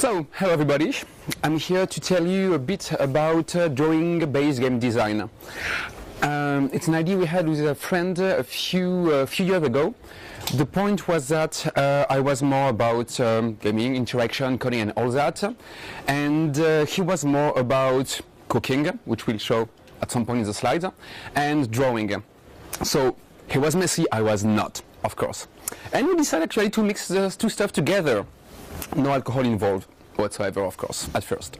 So, hello everybody. I'm here to tell you a bit about drawing-based game design. It's an idea we had with a friend a few years ago. The point was that I was more about gaming, interaction, coding and all that, and he was more about cooking, which we'll show at some point in the slides, and drawing. So he was messy, I was not, of course. And we decided actually to mix those two stuff together. No alcohol involved whatsoever, of course, at first.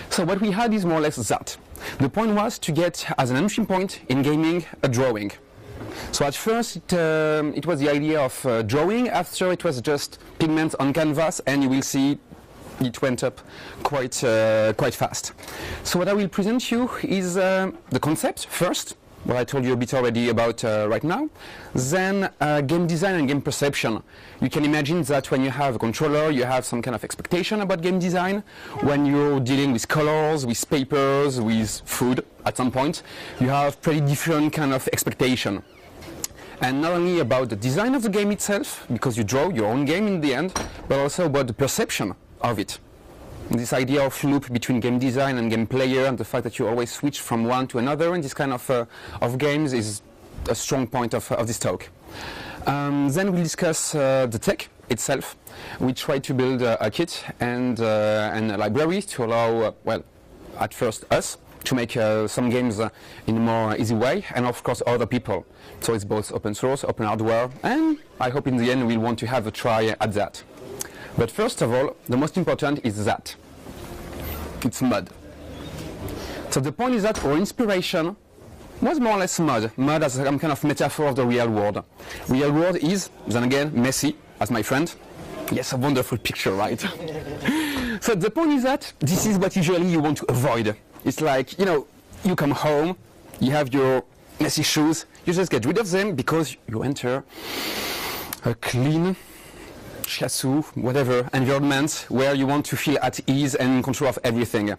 So what we had is more or less that. The point was to get, as an entry point in gaming, a drawing. So at first it was the idea of drawing, after it was just pigments on canvas, and you will see it went up quite fast. So what I will present you is the concept first, what I told you a bit already about right now, then game design and game perception. You can imagine that when you have a controller, you have some kind of expectation about game design. When you're dealing with colors, with papers, with food at some point, you have pretty different kind of expectation. And not only about the design of the game itself, because you draw your own game in the end, but also about the perception of it. This idea of loop between game design and game player, and the fact that you always switch from one to another in this kind of games is a strong point of this talk. Then we'll discuss the tech itself. We try to build a kit and a library to allow, well, at first us, to make some games in a more easy way, and of course other people. So it's both open source, open hardware, and I hope in the end we'll want to have a try at that. But first of all, the most important is that it's mud. So the point is that our inspiration was more or less mud. Mud as some kind of metaphor of the real world. Real world is, then again, messy, as my friend. Yes, a wonderful picture, right? So the point is that this is what usually you want to avoid. It's like, you know, you come home, you have your messy shoes, you just get rid of them because you enter a clean, chassou, whatever, environment where you want to feel at ease and in control of everything.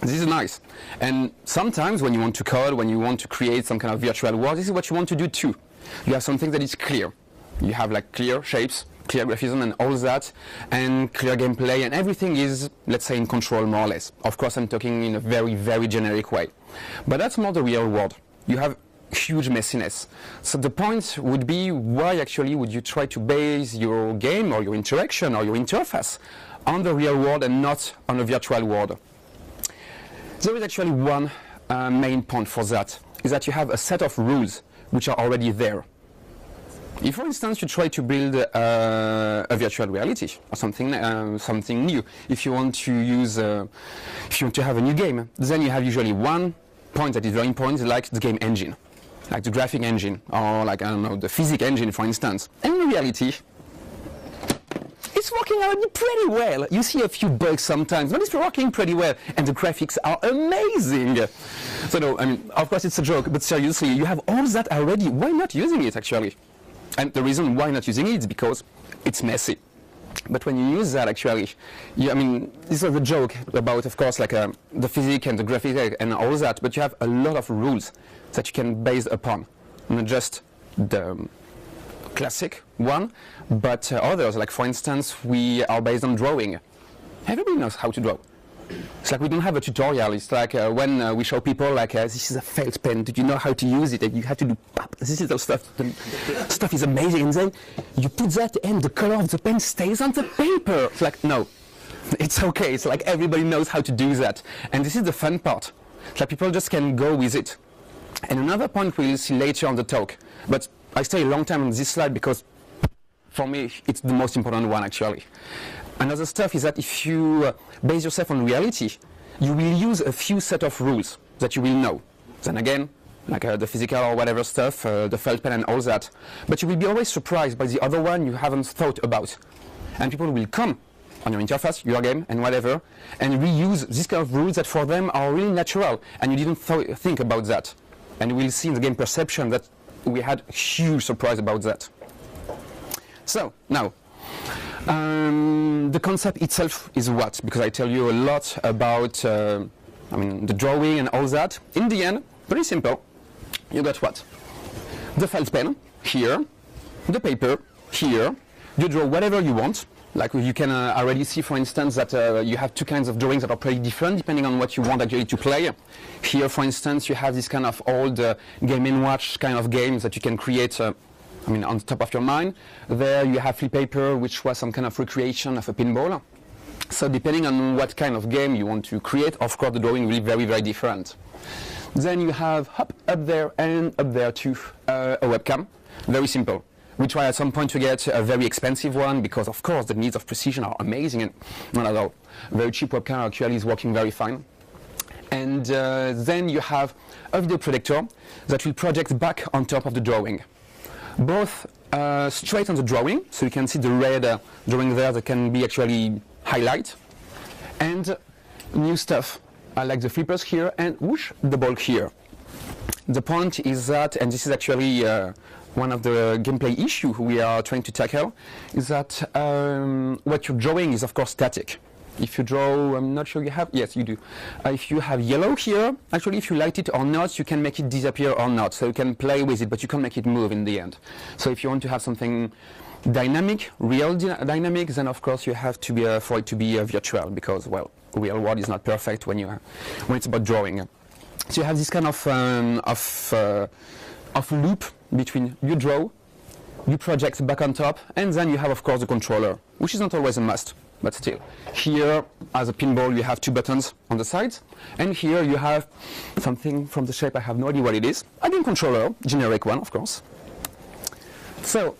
This is nice. And sometimes when you want to code, when you want to create some kind of virtual world, this is what you want to do too. You have something that is clear. You have like clear shapes, clear graphism and all that, and clear gameplay, and everything is, let's say, in control more or less. Of course, I'm talking in a very, very generic way. But that's more the real world. You have huge messiness. So the point would be, why actually would you try to base your game or your interaction or your interface on the real world and not on a virtual world? There is actually one main point for that, is that you have a set of rules which are already there. If, for instance, you try to build a virtual reality or something new, if you want to use, if you want to have a new game, then you have usually one point that is very important, like the game engine, like the graphic engine, or like, I don't know, the physics engine, for instance. And in reality, it's working already pretty well. You see a few bugs sometimes, but it's working pretty well, and the graphics are amazing. So no, I mean, of course it's a joke, but seriously, you have all that already. Why not using it, actually? And the reason why not using it is because it's messy. But when you use that, actually, I mean, this is a joke about, of course, like the physics and the graphics and all that, but you have a lot of rules that you can base upon, not just the classic one, but others. Like, for instance, we are based on drawing. Everybody knows how to draw. It's like we don't have a tutorial. It's like when we show people, like, this is a felt pen. Do you know how to use it? And you have to do pop. This is the stuff. The stuff is amazing. And then you put that, and the color of the pen stays on the paper. It's like, no, it's okay. It's like everybody knows how to do that. And this is the fun part. It's like people just can go with it. And another point we'll see later on the talk. But I stay a long time on this slide because, for me, it's the most important one, actually. Another stuff is that if you base yourself on reality, you will use a few set of rules that you will know. Then again, like the physical or whatever stuff, the felt pen and all that. But you will be always surprised by the other one you haven't thought about. And people will come on your interface, your game, and whatever, and reuse these kind of rules that for them are really natural, and you didn't think about that. And we'll see in the game perception that we had a huge surprise about that. So, now, the concept itself is what? Because I tell you a lot about I mean, the drawing and all that. In the end, very simple. You got what? The felt pen here, the paper here. You draw whatever you want, Like you can already see, for instance, that you have two kinds of drawings that are pretty different depending on what you want actually to play. Here, for instance, you have this kind of old Game & Watch kind of games that you can create on top of your mind. There you have flip paper, which was some kind of recreation of a pinball. So depending on what kind of game you want to create, of course the drawing will be very, very different. Then you have up there and up there too a webcam. Very simple. We try at some point to get a very expensive one because of course the needs of precision are amazing, and not at all. Very cheap webcam actually is working very fine. And then you have a video projector that will project back on top of the drawing. Both straight on the drawing, so you can see the red drawing there that can be actually highlight, and new stuff like the flippers here and whoosh, the ball here. The point is that, and this is actually one of the gameplay issues we are trying to tackle, is that what you're drawing is of course static. If you draw, I'm not sure you have, yes you do. If you have yellow here, actually if you light it or not, you can make it disappear or not. So you can play with it, but you can't make it move in the end. So if you want to have something dynamic, real dynamic, then of course you have to be for it to be virtual, because well, real world is not perfect when it's about drawing. So you have this kind of loop between you draw, you project back on top, and then you have of course the controller, which is not always a must, but still. Here, as a pinball, you have two buttons on the sides, and here you have something from the shape, I have no idea what it is. A game controller, generic one, of course. So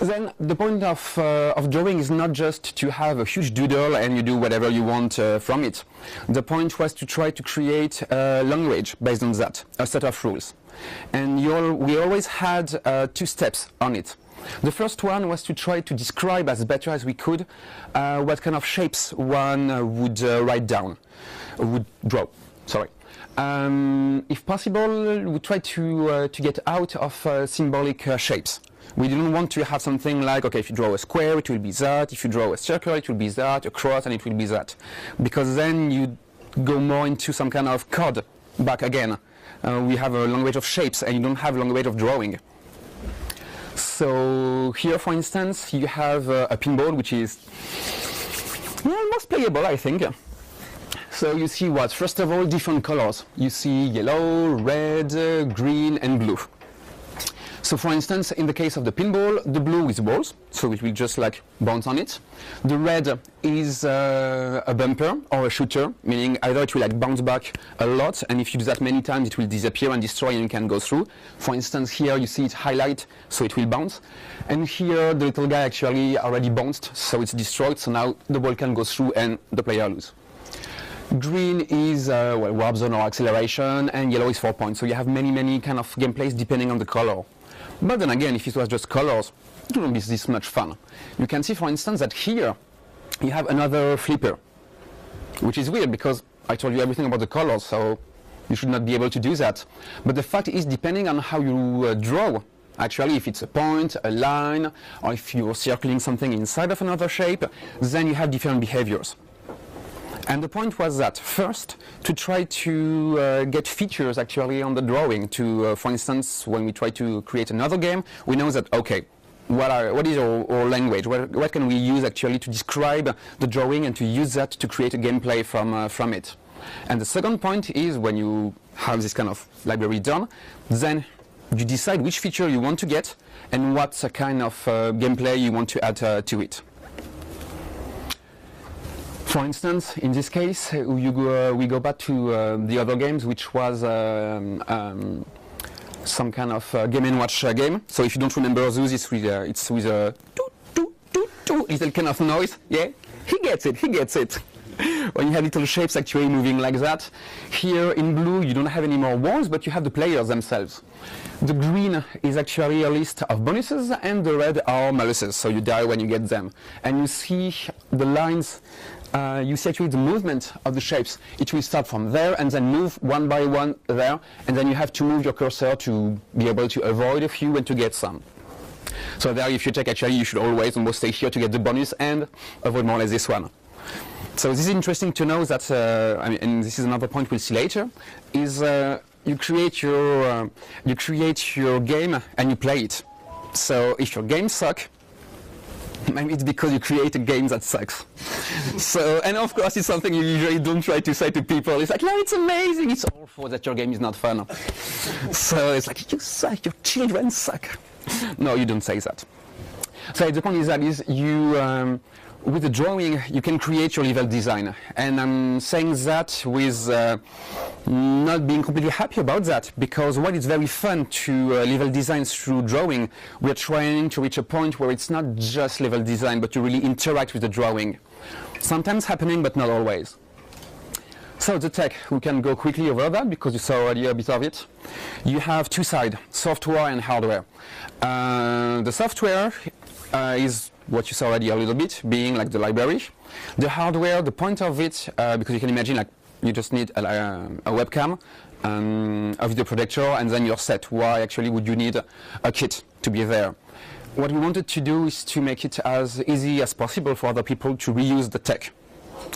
then the point of drawing is not just to have a huge doodle and you do whatever you want from it. The point was to try to create a language based on that, a set of rules. And we always had two steps on it. The first one was to try to describe as better as we could what kind of shapes one would draw. Sorry. If possible, we try to get out of symbolic shapes. We didn't want to have something like, okay, if you draw a square, it will be that. If you draw a circle, it will be that. A cross, and it will be that. Because then you go more into some kind of code back again. We have a language of shapes, and you don't have a language of drawing. So here, for instance, you have a pinball, which is almost playable, I think. So you see what? First of all, different colors. You see yellow, red, green, and blue. So for instance, in the case of the pinball, the blue is balls, so it will just like bounce on it. The red is a bumper or a shooter, meaning either it will like bounce back a lot, and if you do that many times, it will disappear and destroy and you can go through. For instance, here you see it highlight, so it will bounce. And here the little guy actually already bounced, so it's destroyed, so now the ball can go through and the player lose. Green is warp zone or acceleration, and yellow is 4 points. So you have many kind of gameplays depending on the color. But then again, if it was just colors, it wouldn't be this much fun. You can see, for instance, that here you have another flipper, which is weird because I told you everything about the colors, so you should not be able to do that. But the fact is, depending on how you draw, actually, if it's a point, a line, or if you're circling something inside of another shape, then you have different behaviors. And the point was that, first, to try to get features actually on the drawing. For instance, when we try to create another game, we know that, okay, what is our language? What can we use actually to describe the drawing and to use that to create a gameplay from it? And the second point is, when you have this kind of library done, then you decide which feature you want to get and what kind of gameplay you want to add to it. For instance, in this case, we go back to the other games, which was some kind of Game & Watch game. So if you don't remember those, it's with a little kind of noise. Yeah, he gets it. When you have little shapes actually moving like that. Here in blue, you don't have any more walls, but you have the players themselves. The green is actually a list of bonuses, and the red are maluses, so you die when you get them. And you see the lines. You see actually the movement of the shapes. It will start from there and then move one by one there, and then you have to move your cursor to be able to avoid a few and to get some. So there, if you check, actually you should always almost stay here to get the bonus and avoid more or less this one. So this is interesting to know that, and this is another point we'll see later, is you create your game and you play it. So if your games suck, Maybe it's because you create a game that sucks. So, and of course it's something you usually don't try to say to people. It's like, no, it's amazing, it's awful that your game is not fun. So it's like, you suck, your children suck. No, you don't say that. So the point is that with the drawing, you can create your level design. And I'm saying that with not being completely happy about that, because while it's very fun to level design through drawing, we're trying to reach a point where it's not just level design, but you really interact with the drawing. Sometimes happening, but not always. So the tech, we can go quickly over that because you saw already a bit of it. You have two sides, software and hardware. The software is what you saw already a little bit, being like the library. The hardware, the point of it, because you can imagine like you just need a webcam, a video projector, and then you're set. Why actually would you need a kit to be there? What we wanted to do is to make it as easy as possible for other people to reuse the tech.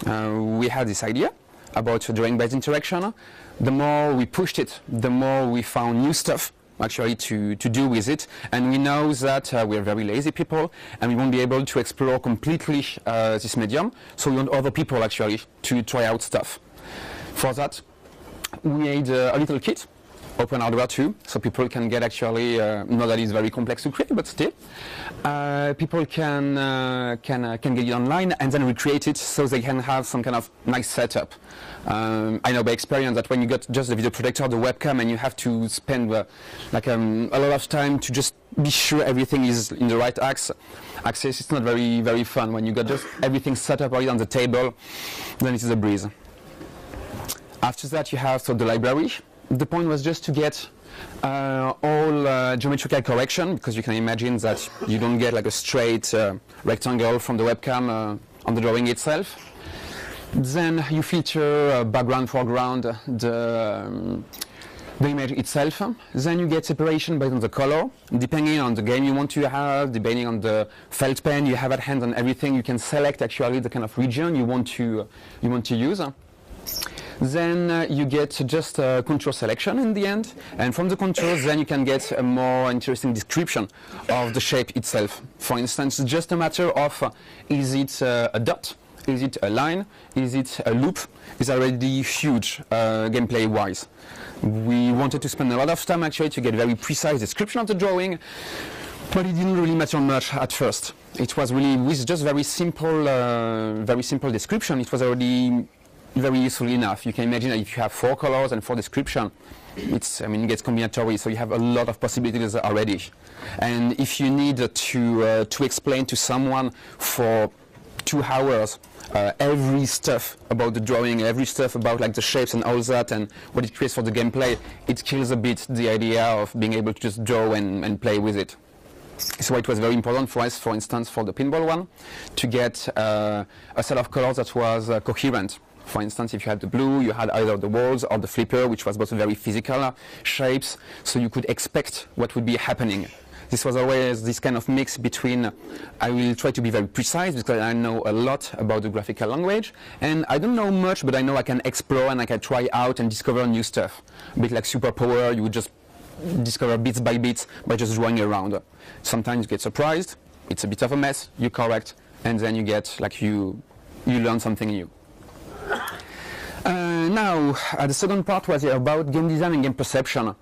We had this idea about drawing-based interaction. The more we pushed it, the more we found new stuff actually to do with it, and we know that we're very lazy people and we won't be able to explore completely this medium, so we want other people actually to try out stuff. For that we made a little kit, open hardware too, so people can get actually, not that it's very complex to create, but still people can get it online and then recreate it so they can have some kind of nice setup. I know by experience that when you got just the video projector, the webcam, and you have to spend a lot of time to just be sure everything is in the right axis, it's not very fun. When you got just everything set up right on the table, then it is a breeze. After that you have the library. The point was just to get all geometrical correction, because you can imagine that you don't get like a straight rectangle from the webcam on the drawing itself. Then you filter background, foreground, the image itself. Then you get separation based on the color, depending on the game you want to have, depending on the felt pen you have at hand and everything. You can select actually the kind of region you want to use. Then you get just a contour selection in the end, and from the contours then you can get a more interesting description of the shape itself. For instance, it's just a matter of is it a dot, is it a line, is it a loop, is already huge gameplay wise. We wanted to spend a lot of time actually to get very precise description of the drawing, but it didn't really matter much at first. It was really with just very simple description, it was already very useful enough. You can imagine that if you have 4 colors and 4 description, it gets combinatory, so you have a lot of possibilities already. And if you need to explain to someone for 2 hours every stuff about the drawing, every stuff about like the shapes and all that and what it creates for the gameplay, it kills a bit the idea of being able to just draw and play with it. So it was very important for us, for instance, for the pinball one, to get a set of colors that was coherent. For instance, if you had the blue, you had either the walls or the flipper, which was both very physical shapes, so you could expect what would be happening. This was always this kind of mix between, I will try to be very precise because I know a lot about the graphical language, and I don't know much, but I know I can explore and I can try out and discover new stuff. A bit like Superpower, you would just discover bits by bits by just drawing around. Sometimes you get surprised, it's a bit of a mess, you correct, and then you get like you learn something new. Now, the second part was about game design and game perception.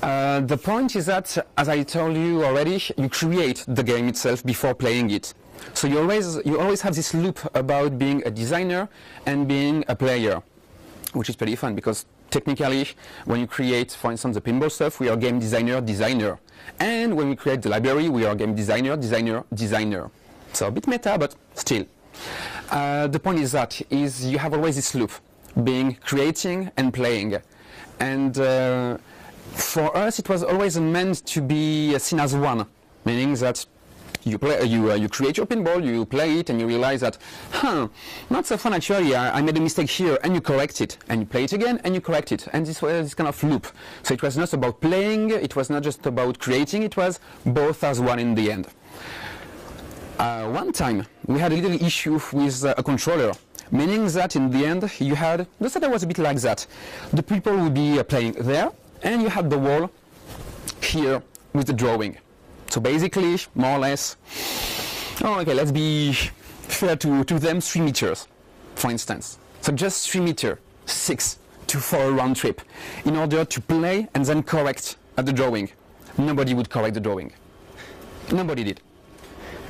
The point is that, as I told you already, you create the game itself before playing it. So you always have this loop about being a designer and being a player, which is pretty fun because technically, when you create, for instance, the pinball stuff, we are game designer. And when we create the library, we are game designer. So a bit meta, but still. The point is that you have always this loop, being creating and playing. And for us, it was always meant to be seen as one, meaning that you create your pinball, you play it, and you realize that, not so fun actually, I made a mistake here, and you correct it, and you play it again, and you correct it, and this was this kind of loop. So it was not about playing, it was not just about creating, it was both as one in the end. One time, we had a little issue with a controller, meaning that in the end, you had, the setup was a bit like that. The people would be playing there, and you had the wall here with the drawing. So basically, more or less, Oh, okay, let's be fair to them, 3 meters, for instance. So just 3 meters, 6 to 4 round trip, in order to play and then correct at the drawing. Nobody would correct the drawing. Nobody did.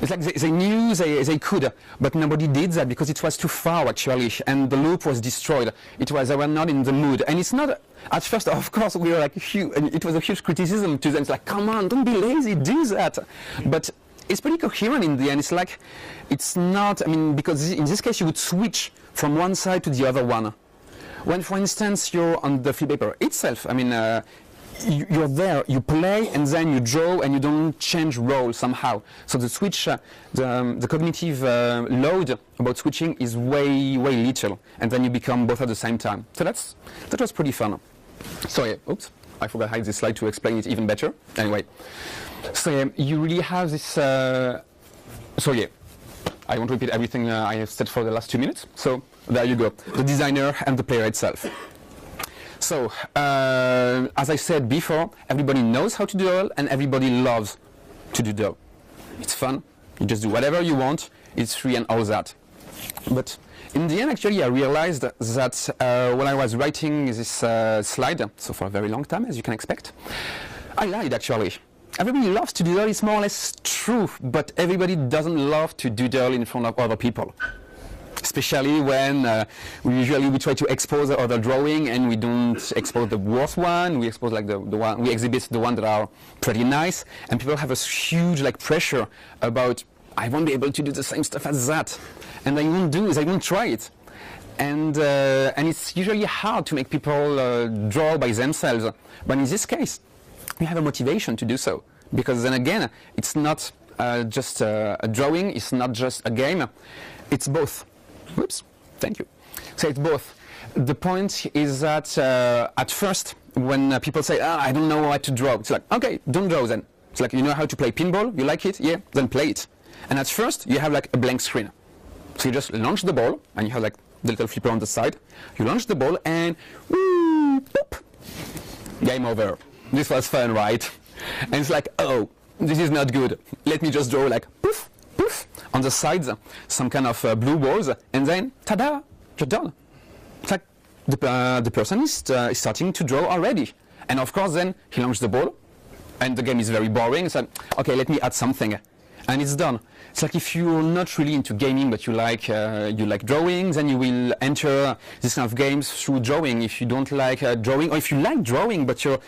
It's like they knew they could, but nobody did that because it was too far actually, and the loop was destroyed. They were not in the mood, and it's not. At first, of course, we were like and it was a huge criticism to them. It's like, come on, don't be lazy, do that. But it's pretty coherent in the end. It's like, it's not. I mean, because in this case, you would switch from one side to the other one. When, for instance, you're on the flip paper itself, I mean. You're there, you play, and then you draw, and you don't change role somehow. So the switch, the cognitive load about switching is way little, and then you become both at the same time. So that was pretty fun. So yeah, oops, I forgot to hide this slide to explain it even better. Anyway, so yeah, you really have this. So yeah, I won't repeat everything I have said for the last 2 minutes. So there you go, the designer and the player itself. So, as I said before, everybody knows how to do and everybody loves to do DAO. It's fun, you just do whatever you want, it's free and all that. But in the end, actually, I realized that when I was writing this slide, so for a very long time, as you can expect, I lied actually. Everybody loves to do DAO, it's more or less true, but everybody doesn't love to do DAO in front of other people. Especially when we try to expose the other drawing and we don't expose the worst one, we expose like the one, we exhibit the one that are pretty nice, and people have a huge like pressure about, I won't be able to do the same stuff as that, and I won't try it. And it's usually hard to make people draw by themselves, but in this case, we have a motivation to do so, because then again, it's not just a drawing, it's not just a game, it's both. Whoops, thank you. So it's both. The point is that at first, when people say, I don't know what to draw, it's like, okay, don't draw then. It's like, you know how to play pinball? You like it? Yeah, then play it. And at first, you have like a blank screen. So you just launch the ball, and you have like the little flipper on the side. You launch the ball, and woo, boop, game over. This was fun, right? And it's like, oh, this is not good. Let me just draw like, poof, poof, on the sides, some kind of blue balls, and then, ta-da, you're done. It's like the person is starting to draw already. And of course, then he launches the ball, and the game is very boring. It's like, okay, let me add something, and it's done. It's like if you're not really into gaming, but you like drawing, then you will enter this kind of games through drawing. If you don't like drawing, or if you like drawing, but you're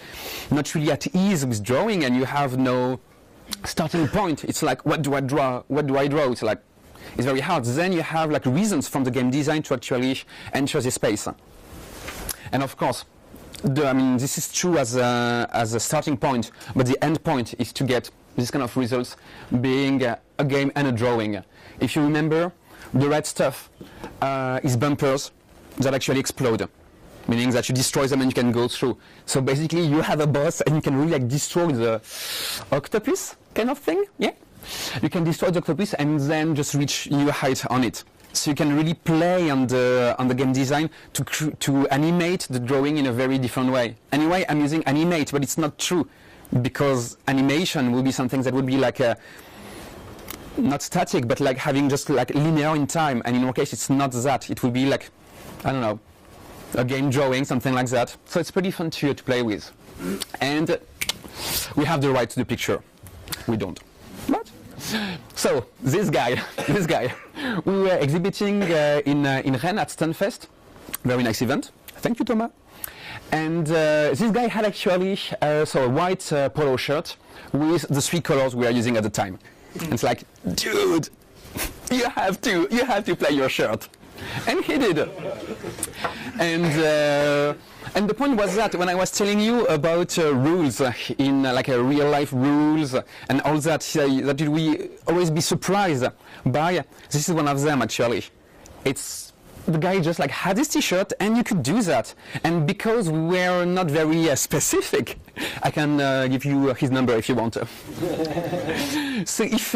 not really at ease with drawing, and you have no starting point, it's like, what do I draw? What do I draw? It's like, it's very hard. Then you have like reasons from the game design to actually enter this space. And of course, I mean, this is true as a starting point, but the end point is to get this kind of results being a game and a drawing. If you remember, the red stuff is bumpers that actually explode, meaning that you destroy them and you can go through. So basically you have a boss and you can really like destroy the octopus kind of thing, yeah? You can destroy the octopus and then just reach new height on it. So you can really play on the game design to animate the drawing in a very different way. Anyway, I'm using animate, but it's not true, because animation will be something that would be like not static, but like having just like linear in time. And in our case, it's not that. It will be like, I don't know, a game drawing, something like that. So it's pretty fun to play with. And we have the right to the picture. We don't. But so this guy, we were exhibiting in Rennes at Stunfest. Very nice event. Thank you, Thomas. And this guy had actually a white polo shirt with the 3 colors we are using at the time. And it's like, dude, you have to play your shirt. And he did. And the point was that when I was telling you about rules in like real life rules and all that, that we always be surprised by. This is one of them actually. It's the guy just like had his t-shirt and you could do that. And because we were not very specific, I can give you his number if you want to. So if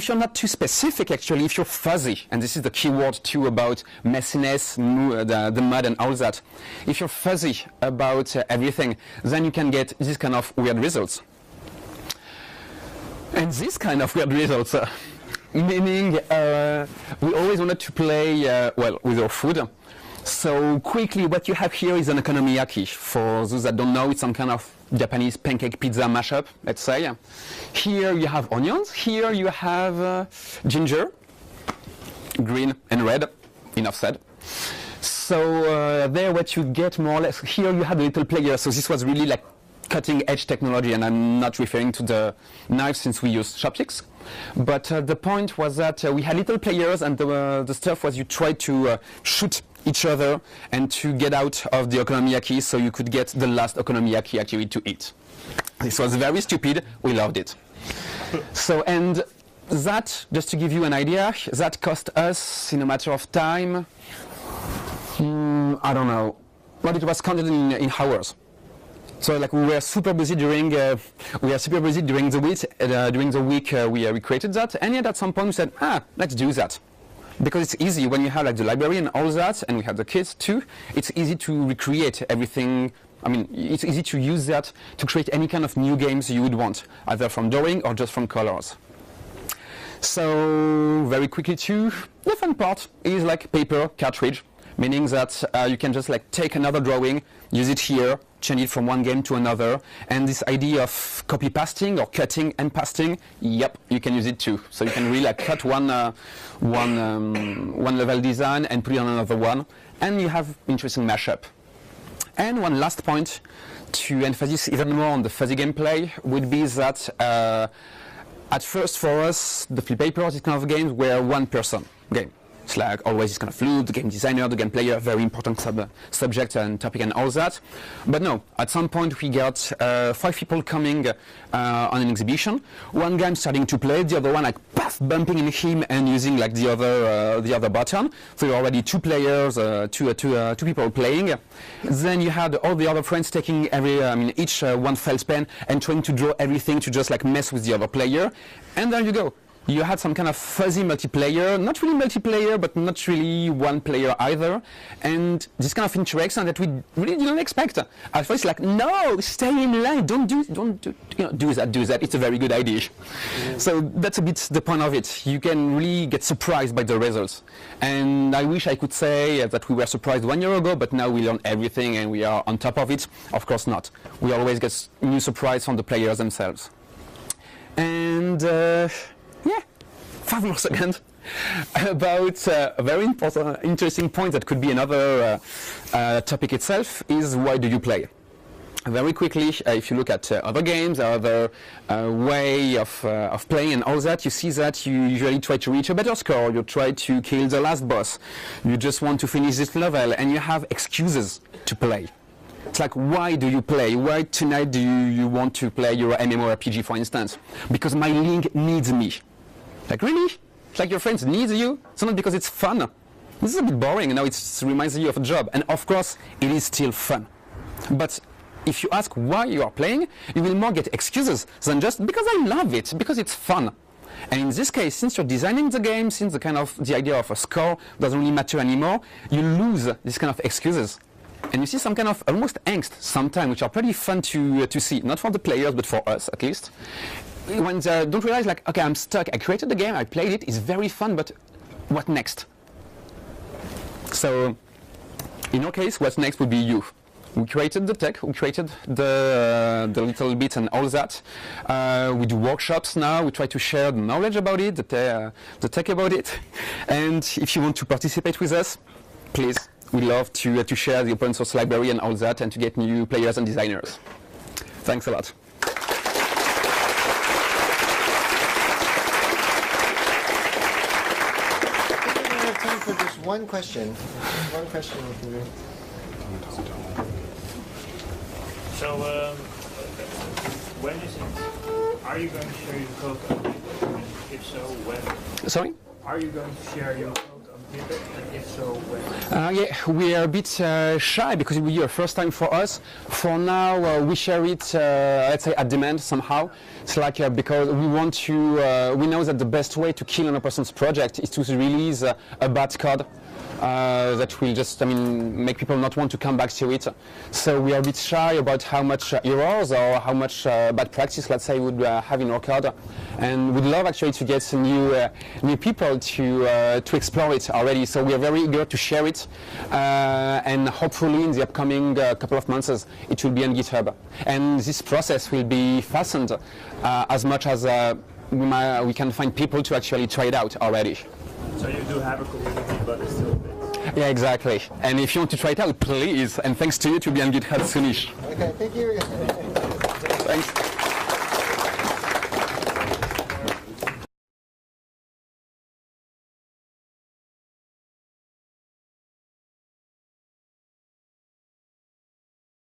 you're not too specific actually, if you're fuzzy, and this is the key word too about messiness, the mud and all that, if you're fuzzy about everything, then you can get this kind of weird results. And this kind of weird results meaning we always wanted to play well with our food. So quickly, what you have here is an okonomiyaki. For those that don't know, it's some kind of Japanese pancake pizza mashup, let's say. Here you have onions. Here you have ginger, green and red, enough said. So there what you get more or less, here you have a little player. So this was really like cutting edge technology, and I'm not referring to the knives since we use chopsticks. But the point was that we had little players, and the stuff was you tried to shoot each other and to get out of the okonomiyaki so you could get the last okonomiyaki actually to eat. This was very stupid, we loved it. So, and that, just to give you an idea, that cost us in a matter of time, I don't know, but it was counted in hours. So like we were super busy during the week we created that, and yet at some point we said, let's do that. Because it's easy when you have like the library and all that, and we have the kids too, it's easy to recreate everything. I mean, it's easy to use that to create any kind of new games you would want, either from drawing or just from colors. So very quickly too, the fun part is like paper cartridge, meaning that you can just like take another drawing, use it here, change it from one game to another, and this idea of copy pasting or cutting and pasting, yep, you can use it too. So you can really like cut one level design and put it on another one, and you have interesting mashup. And one last point to emphasize even more on the fuzzy gameplay would be that at first for us, the flip papers, these kind of games were one-person game. It's like always this kind of fluid, the game designer, the game player, very important subject and topic and all that. But no, at some point we got 5 people coming on an exhibition. One guy starting to play, the other one like bumping in him and using like the other button. So you're already 2 players, two people playing. Then you had all the other friends taking each one felt pen and trying to draw everything to just like mess with the other player. And there you go. You had some kind of fuzzy multiplayer, not really multiplayer, but not really one player either. And this kind of interaction that we really didn't expect. At first, like, no, stay in line, don't do that. It's a very good idea. So that's a bit the point of it. You can really get surprised by the results. And I wish I could say that we were surprised 1 year ago, but now we learn everything and we are on top of it. Of course not. We always get new surprise from the players themselves. And 5 more seconds about a very important, interesting point that could be another topic itself is why do you play? Very quickly, if you look at other games, other way of playing and all that, you see that you usually try to reach a better score, you try to kill the last boss, you just want to finish this level, and you have excuses to play. It's like, why do you play? Why tonight do you want to play your MMORPG, for instance? Because my link needs me. Like, really? It's like your friends need you? It's not because it's fun. This is a bit boring, you know, it reminds you of a job. And of course, it is still fun. But if you ask why you are playing, you will more get excuses than just because I love it, because it's fun. And in this case, since you're designing the game, since the idea of a score doesn't really matter anymore, you lose this kind of excuses. And you see some kind of almost angst sometimes, which are pretty fun to see, not for the players, but for us at least. When they don't realize, like, okay, I'm stuck, I created the game, I played it, it's very fun, but what next? So, in our case, what's next would be you. We created the tech, we created the little bits and all that. We do workshops now, we try to share the knowledge about it, the tech about it. And if you want to participate with us, please, we'd love to share the open source library and all that and to get new players and designers. Thanks a lot. For just one question. One question we can do. So, when is it? Are you going to share your code on GitHub? And if so, when? Sorry? Are you going to share your code on GitHub? And if so, when? Yeah, we are a bit shy because it will be a first time for us. For now, we share it, let's say, at demand somehow. It's like because we want to, we know that the best way to kill another person's project is to release a bad code that will just, make people not want to come back to it. So we are a bit shy about how much errors or how much bad practice, let's say, would have in our code, and we'd love actually to get some new people to explore it already. So we are very eager to share it, and hopefully in the upcoming couple of months it will be on GitHub, and this process will be fastened as much as we can find people to actually try it out already. So you do have a community, but it's still a bit. Yeah, exactly. And if you want to try it out, please. And thanks to you, to be on GitHub soonish. Okay, thank you. Thanks.